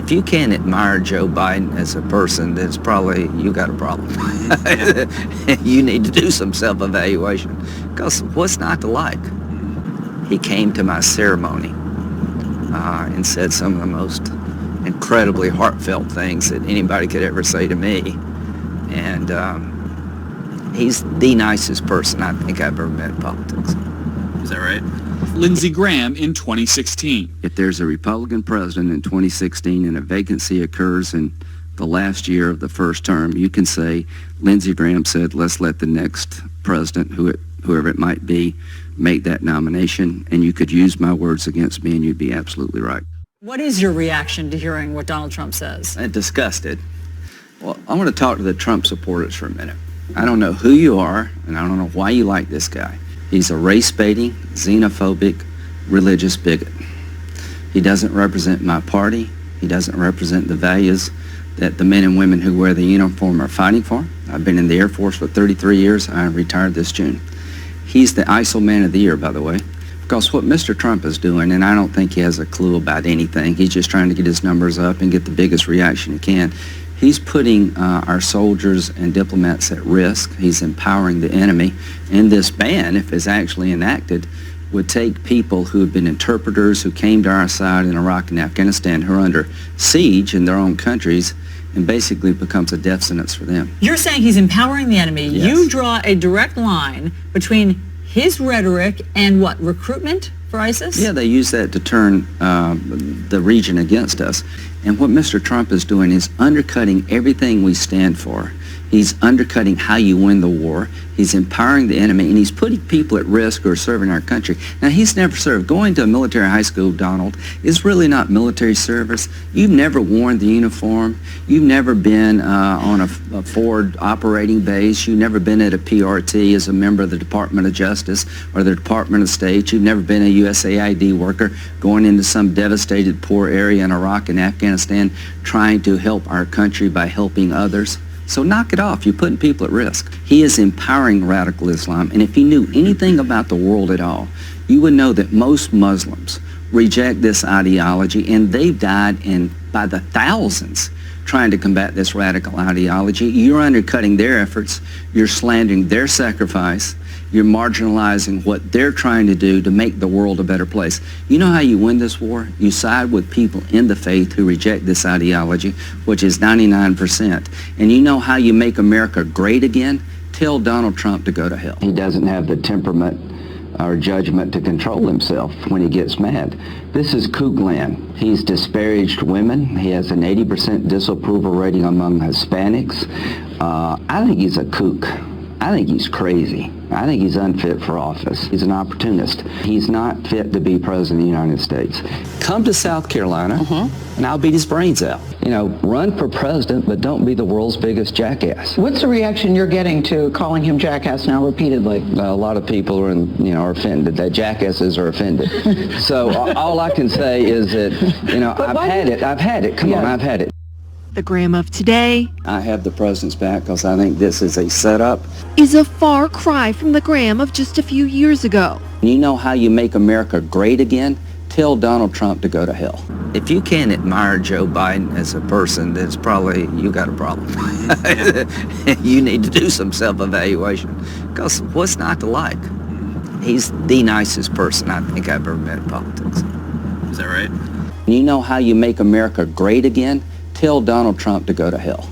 If you can't admire Joe Biden as a person, then it's probably you got a problem. You need to do some self-evaluation. Because what's not to like? He came to my ceremony and said some of the most incredibly heartfelt things that anybody could ever say to me. And he's the nicest person I think I've ever met in politics. Is that right? Lindsey Graham in 2016. If there's a Republican president in 2016 and a vacancy occurs in the last year of the first term, you can say, Lindsey Graham said, let's let the next president, whoever it might be, make that nomination, and you could use my words against me, and you'd be absolutely right. What is your reaction to hearing what Donald Trump says? I'm disgusted. Well, I want to talk to the Trump supporters for a minute. I don't know who you are, and I don't know why you like this guy. He's a race-baiting, xenophobic, religious bigot. He doesn't represent my party. He doesn't represent the values that the men and women who wear the uniform are fighting for. I've been in the Air Force for 33 years. I retired this June. He's the ISIL Man of the Year, by the way, because what Mr. Trump is doing, and I don't think he has a clue about anything, he's just trying to get his numbers up and get the biggest reaction he can. He's putting our soldiers and diplomats at risk. He's empowering the enemy. And this ban, if it's actually enacted, would take people who have been interpreters who came to our side in Iraq and Afghanistan who are under siege in their own countries and basically becomes a death sentence for them. You're saying he's empowering the enemy. Yes. You draw a direct line between his rhetoric and what, recruitment for ISIS? Yeah, they use that to turn the region against us. And what Mr. Trump is doing is undercutting everything we stand for. He's undercutting how you win the war. He's empowering the enemy, and he's putting people at risk who are serving our country. Now, he's never served. Going to a military high school, Donald, is really not military service. You've never worn the uniform. You've never been on a forward operating base. You've never been at a PRT as a member of the Department of Justice or the Department of State. You've never been a USAID worker going into some devastated poor area in Iraq and Afghanistan trying to help our country by helping others. So knock it off. You're putting people at risk. He is empowering radical Islam. And if you knew anything about the world at all, you would know that most Muslims reject this ideology, and they've died by the thousands trying to combat this radical ideology. You're undercutting their efforts. You're slandering their sacrifice. You're marginalizing what they're trying to do to make the world a better place. You know how you win this war? You side with people in the faith who reject this ideology, which is 99%. And you know how you make America great again? Tell Donald Trump to go to hell. He doesn't have the temperament or judgment to control himself when he gets mad. This is kook land. He's disparaged women. He has an 80% disapproval rating among Hispanics. I think he's a kook. I think he's crazy. I think he's unfit for office. He's an opportunist. He's not fit to be president of the United States. Come to South Carolina, and I'll beat his brains out. You know, run for president, but don't be the world's biggest jackass. What's the reaction you're getting to calling him jackass now repeatedly? A lot of people are, are offended. That jackasses are offended. So all I can say is that, I've had it. Come on, I've had it. The Graham of today I have the president's back because I think this is a setup. Is a far cry from the Graham of just a few years ago. You know how you make America great again? Tell Donald Trump to go to hell. If you can't admire Joe Biden as a person, then it's probably you got a problem. You need to do some self-evaluation. Because what's not to like? He's the nicest person I think I've ever met in politics. Is that right? You know how you make America great again? Tell Donald Trump to go to hell.